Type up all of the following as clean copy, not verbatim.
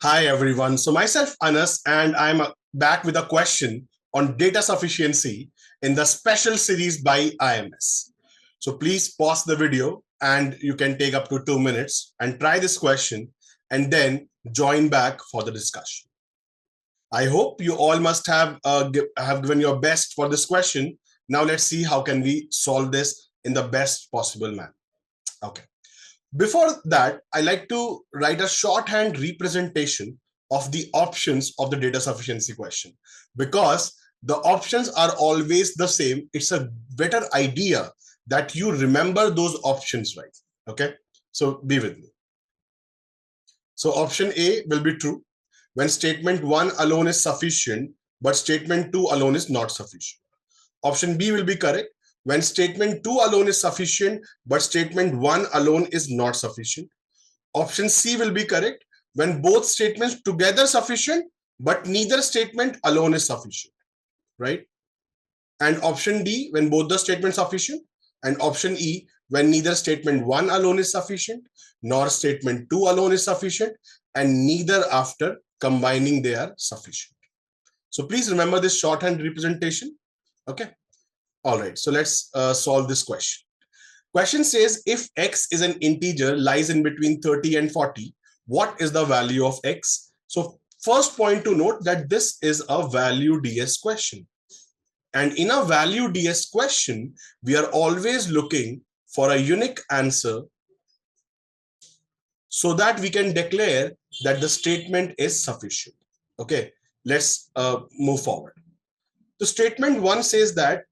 Hi everyone. So myself Anas and I'm back with a question on data sufficiency in the special series by IMS. So please pause the video and you can take up to 2 minutes and try this question and then join back for the discussion. I hope you all must have given your best for this question. Now let's see how can we solve this in the best possible manner. Okay. Before that, I like to write a shorthand representation of the options of the data sufficiency question, because the options are always the same. It's a better idea that you remember those options, right? Okay, so be with me. So option A will be true when statement 1 alone is sufficient, but statement 2 alone is not sufficient. Option B will be correct when statement 2 alone is sufficient, but statement 1 alone is not sufficient. Option C will be correct when both statements together sufficient, but neither statement alone is sufficient, right? And option D, when both the statements sufficient. And option E, when neither statement 1 alone is sufficient, nor statement 2 alone is sufficient, and neither after combining they are sufficient. So please remember this shorthand representation. Okay. All right. So let's solve this question. Question says, if x is an integer lies in between 30 and 40, what is the value of x? So first point to note that this is a value DS question. And in a value DS question, we are always looking for a unique answer so that we can declare that the statement is sufficient. Okay, let's move forward. So statement 1 says that,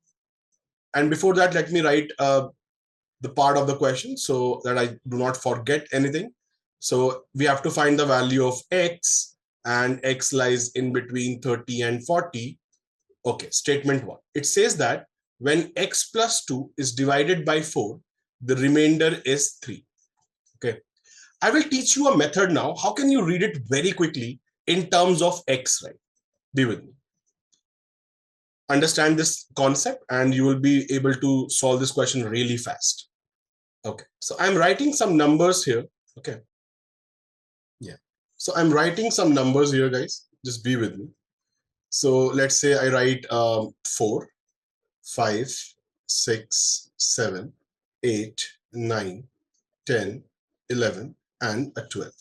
and before that, let me write the part of the question so that I do not forget anything. So we have to find the value of x, and x lies in between 30 and 40. Okay, statement 1. It says that when x plus 2 is divided by 4, the remainder is 3. Okay, I will teach you a method now. How can you read it very quickly in terms of x, right? Be with me. Understand this concept and you will be able to solve this question really fast. Okay, so I'm writing some numbers here. Okay. Yeah. So I'm writing some numbers here, guys. Just be with me. So let's say I write 4, 5, 6, 7, 8, 9, 10, 11, and a 12.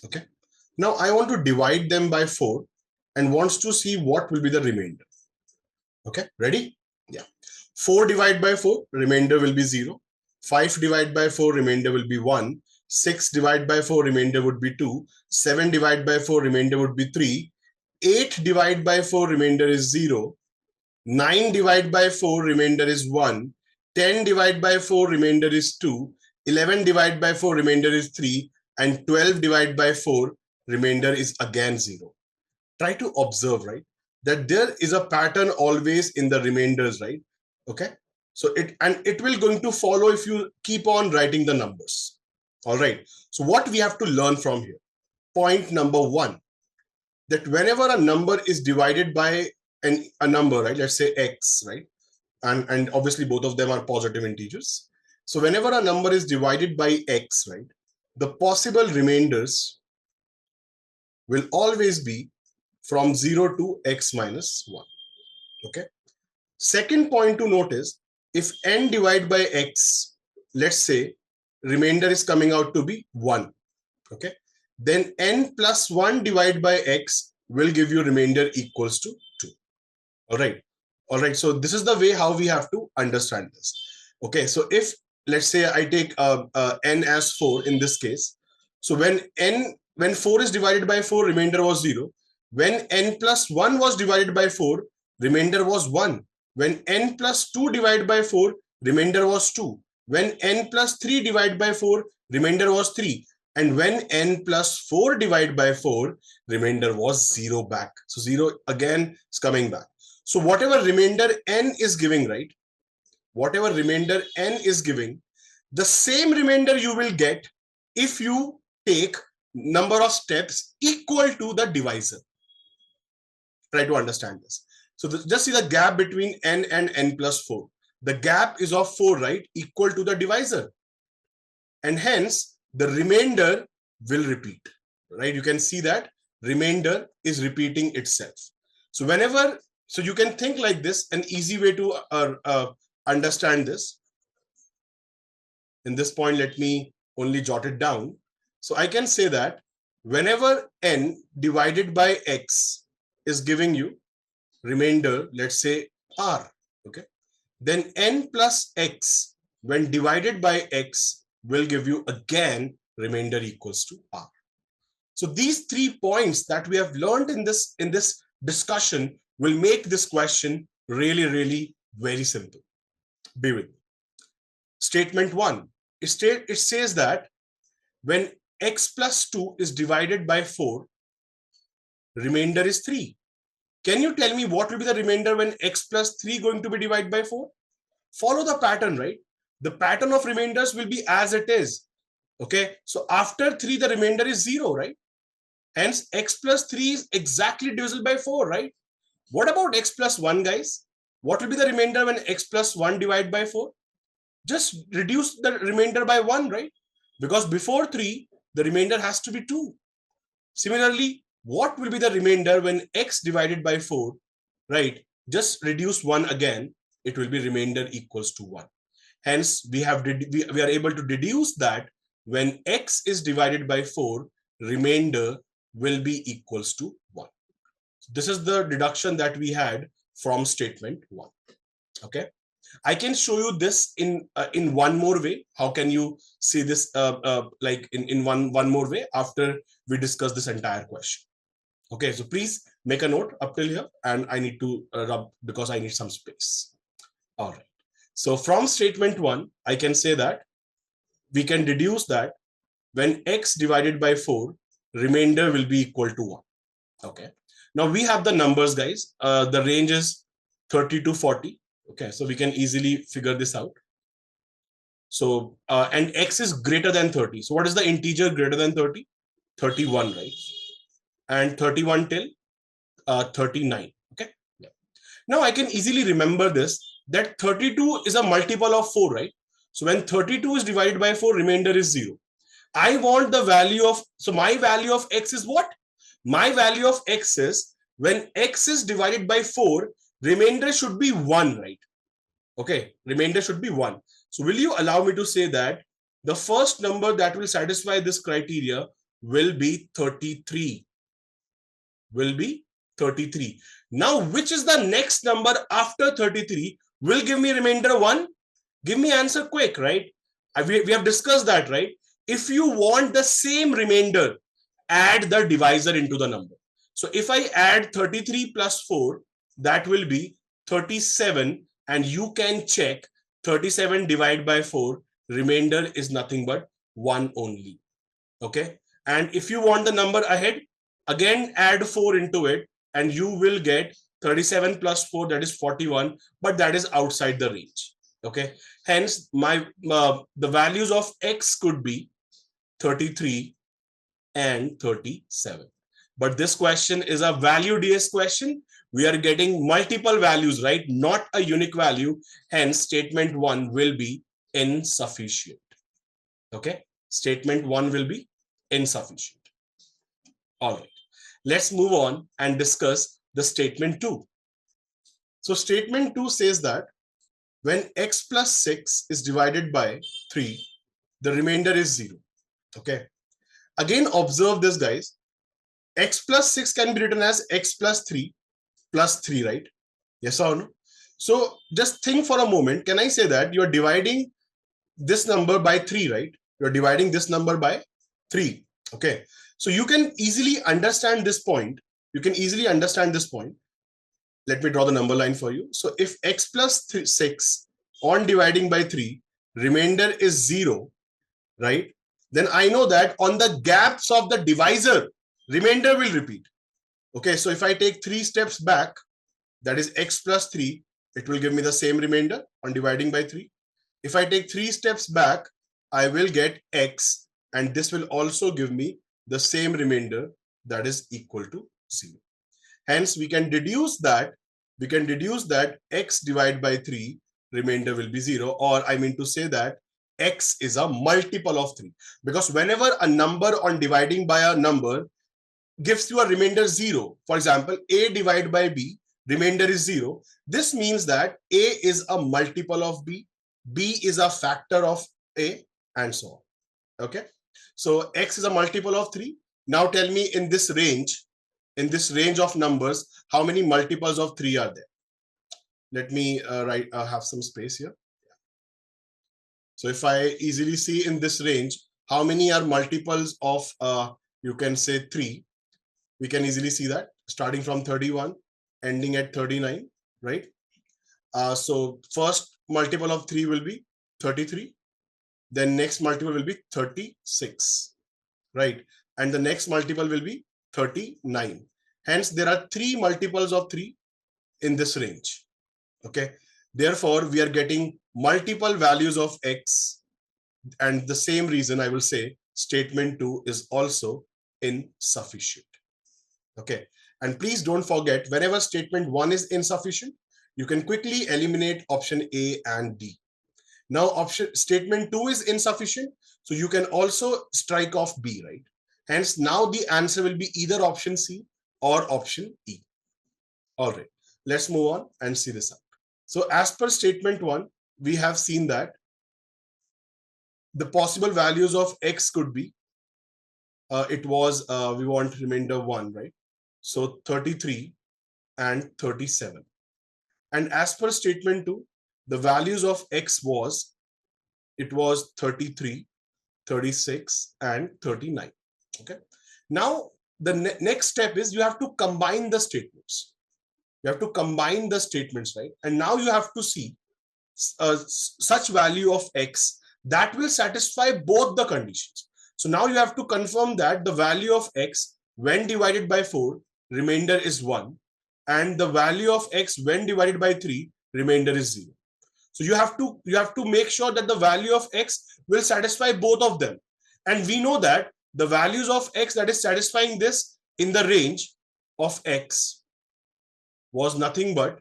Okay. Now I want to divide them by 4 and wants to see what will be the remainder. Okay. Ready? Yeah. 4 divided by 4, remainder will be 0. 5 divided by 4, remainder will be 1. 6 divided by 4, remainder would be 2. 7 divided by 4, remainder would be 3. 8 divided by 4, remainder is 0. 9 divided by 4, remainder is 1. 10 divided by 4, remainder is 2. 11 divided by 4, remainder is 3. And 12 divided by 4, remainder is again 0. Try to observe, right, that there is a pattern always in the remainders, right? Okay. So it will going to follow if you keep on writing the numbers. All right. So what we have to learn from here, point number 1, that whenever a number is divided by a number, right? Let's say x, right? And obviously both of them are positive integers. So whenever a number is divided by x, right, the possible remainders will always be from 0 to x minus 1. Okay. Second point to notice, if n divided by x, let's say remainder is coming out to be 1. Okay. Then n plus 1 divided by x will give you remainder equals to 2. All right. All right. So this is the way how we have to understand this. Okay. So if let's say I take n as 4 in this case. So when 4 is divided by 4, remainder was 0. When n plus 1 was divided by 4, remainder was 1. When n plus 2 divided by 4, remainder was 2. When n plus 3 divided by 4, remainder was 3. And when n plus 4 divided by 4, remainder was 0 back. So 0 again is coming back. So whatever remainder n is giving, right? Whatever remainder n is giving, the same remainder you will get if you take number of steps equal to the divisor. Try to understand this. So just see the gap between n and n plus 4. The gap is of 4, right? Equal to the divisor. And hence, the remainder will repeat, right? You can see that remainder is repeating itself. So whenever, so you can think like this, an easy way to understand this. In this point, let me only jot it down. So I can say that whenever n divided by x is giving you remainder, let's say r, okay, then n plus x when divided by x will give you again remainder equals to r. So these 3 points that we have learned in this discussion will make this question really very simple. Be with me. Statement 1, it says that when x plus 2 is divided by 4, remainder is 3. Can you tell me what will be the remainder when x plus 3 going to be divided by 4? Follow the pattern, right? The pattern of remainders will be as it is. Okay, so after 3, the remainder is 0, right? Hence, x plus 3 is exactly divisible by 4, right? What about x plus 1, guys? What will be the remainder when x plus 1 divided by 4? Just reduce the remainder by 1, right? Because before 3, the remainder has to be 2. Similarly, what will be the remainder when x divided by 4, right? Just reduce 1 again, it will be remainder equals to 1. Hence, we are able to deduce that when x is divided by 4, remainder will be equals to 1. This is the deduction that we had from statement 1. Okay. I can show you this in one more way. How can you see this like in one more way after we discuss this entire question? Okay, so please make a note up till here, and I need to rub because I need some space. All right. So from statement 1, I can say that we can deduce that when x divided by 4, remainder will be equal to 1. Okay. Now we have the numbers, guys. The range is 30 to 40. Okay, so we can easily figure this out. So, and x is greater than 30. So what is the integer greater than 30? 31, right? And 31 till 39. Okay. Yeah. Now I can easily remember this, that 32 is a multiple of 4, right? So when 32 is divided by 4, remainder is 0. I want the value of, so my value of x is what? My value of x is when x is divided by 4, remainder should be 1, right? Okay, remainder should be 1. So will you allow me to say that the first number that will satisfy this criteria will be 33. Will be 33. Now, which is the next number after 33 will give me remainder 1? Give me answer quick, right? We have discussed that, right? If you want the same remainder, add the divisor into the number. So if I add 33 plus 4, that will be 37, and you can check 37 divided by 4, remainder is nothing but 1 only. Okay. And if you want the number ahead, again add 4 into it, and you will get 37 plus 4, that is 41, but that is outside the range. Okay. Hence, the values of x could be 33 and 37. But this question is a value DS question. We are getting multiple values, right? Not a unique value. Hence, statement 1 will be insufficient. Okay. Statement 1 will be insufficient. All right. Let's move on and discuss the statement 2. So statement 2 says that when x plus 6 is divided by 3, the remainder is 0. Okay. Again, observe this, guys. X plus 6 can be written as x plus 3, right? Yes or no? So just think for a moment. Can I say that you're dividing this number by 3, right? You're dividing this number by 3. Okay. So you can easily understand this point. Let me draw the number line for you. So if x plus 6 on dividing by 3, remainder is 0, right? Then I know that on the gaps of the divisor, remainder will repeat. Okay, so if I take 3 steps back, that is x plus 3, it will give me the same remainder on dividing by 3. If I take 3 steps back, I will get x, and this will also give me the same remainder, that is equal to 0. Hence, we can deduce that x divided by 3, remainder will be 0, or I mean to say that x is a multiple of 3. Because whenever a number on dividing by a number gives you a remainder 0. For example, A divided by B, remainder is 0. This means that A is a multiple of B is a factor of A, and so on. Okay. So X is a multiple of 3. Now tell me in this range of numbers, how many multiples of 3 are there? Let me have some space here. So if I easily see in this range, how many are multiples of, you can say 3. We can easily see that starting from 31, ending at 39, right? So first multiple of 3 will be 33. Then next multiple will be 36, right? And the next multiple will be 39. Hence, there are 3 multiples of 3 in this range. Okay. Therefore, we are getting multiple values of X. And the same reason I will say statement 2 is also insufficient. Okay. And please don't forget, whenever statement 1 is insufficient, you can quickly eliminate option A and D. Now, statement 2 is insufficient, so you can also strike off B, right? Hence, now the answer will be either option C or option E. All right, let's move on and see this out. So as per statement 1, we have seen that the possible values of X could be, we want remainder 1, right? So 33 and 37. And as per statement 2, the values of X was 33, 36, and 39. Okay. Now, the next step is you have to combine the statements. You have to combine the statements, right? And now you have to see such value of X that will satisfy both the conditions. So now you have to confirm that the value of X when divided by 4, remainder is 1. And the value of X when divided by 3, remainder is 0. So you have to make sure that the value of X will satisfy both of them. And we know that the values of X that is satisfying this in the range of X was nothing but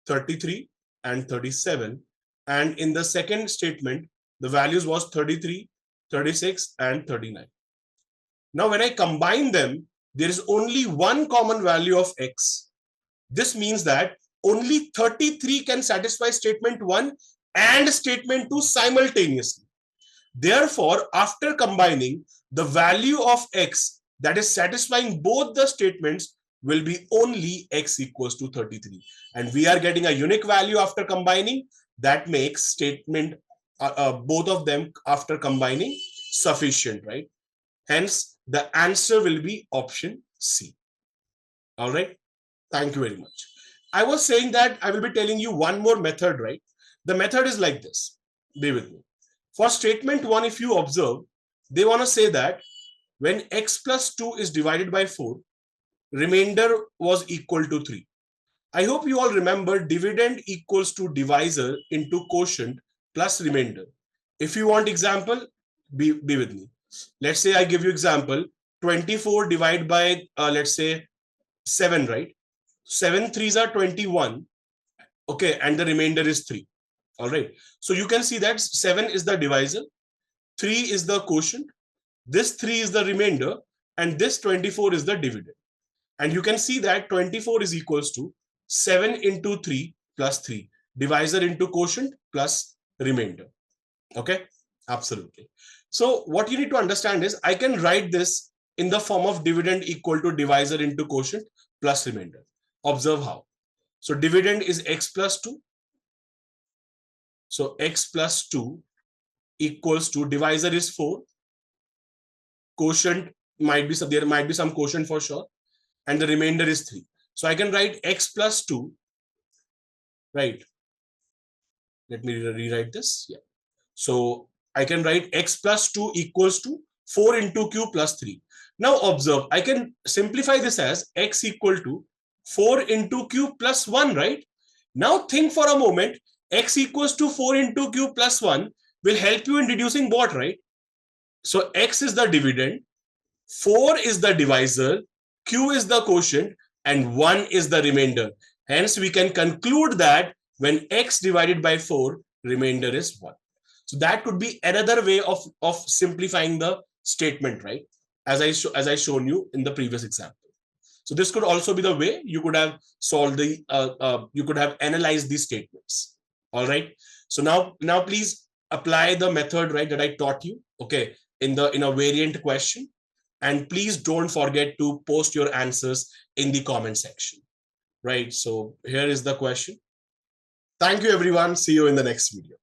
33 and 37. And in the second statement, the values was 33, 36, and 39. Now, when I combine them, there is only one common value of X. This means that only 33 can satisfy statement 1 and statement 2 simultaneously. Therefore, after combining, the value of X that is satisfying both the statements will be only X equals to 33. And we are getting a unique value after combining. That makes statement, both of them after combining, sufficient, right? Hence, the answer will be option C. All right. Thank you very much. I was saying that I will be telling you one more method, right? The method is like this. Be with me. For statement 1, if you observe, they want to say that when X plus 2 is divided by 4, remainder was equal to 3. I hope you all remember dividend equals to divisor into quotient plus remainder. If you want example, be with me. Let's say I give you example, 24 divided by, let's say 7, right? 7 3s are 21. Okay, and the remainder is 3. All right. So you can see that 7 is the divisor, 3 is the quotient, this 3 is the remainder, and this 24 is the dividend. And you can see that 24 is equals to 7 into 3 plus 3, divisor into quotient plus remainder. Okay, absolutely. So what you need to understand is I can write this in the form of dividend equal to divisor into quotient plus remainder. Observe how. So dividend is X plus 2. So X plus 2 equals to divisor is 4. Quotient there might be some quotient for sure. And the remainder is 3. So I can write X plus 2, right? Let me rewrite this. Yeah. So I can write X plus 2 equals to 4 into Q plus 3. Now observe, I can simplify this as X equal to 4 into Q plus 1, right? Now think for a moment, X equals to 4 into Q plus 1 will help you in deducing what, right? So X is the dividend, 4 is the divisor, Q is the quotient, and 1 is the remainder. Hence, we can conclude that when X divided by 4, remainder is 1. So that could be another way of simplifying the statement, right? as I shown you in the previous example. So this could also be the way you could have solved the you could have analyzed these statements. All right. So now please apply the method, right, that I taught you. Okay, in a variant question, and please don't forget to post your answers in the comment section. Right. So here is the question. Thank you, everyone. See you in the next video.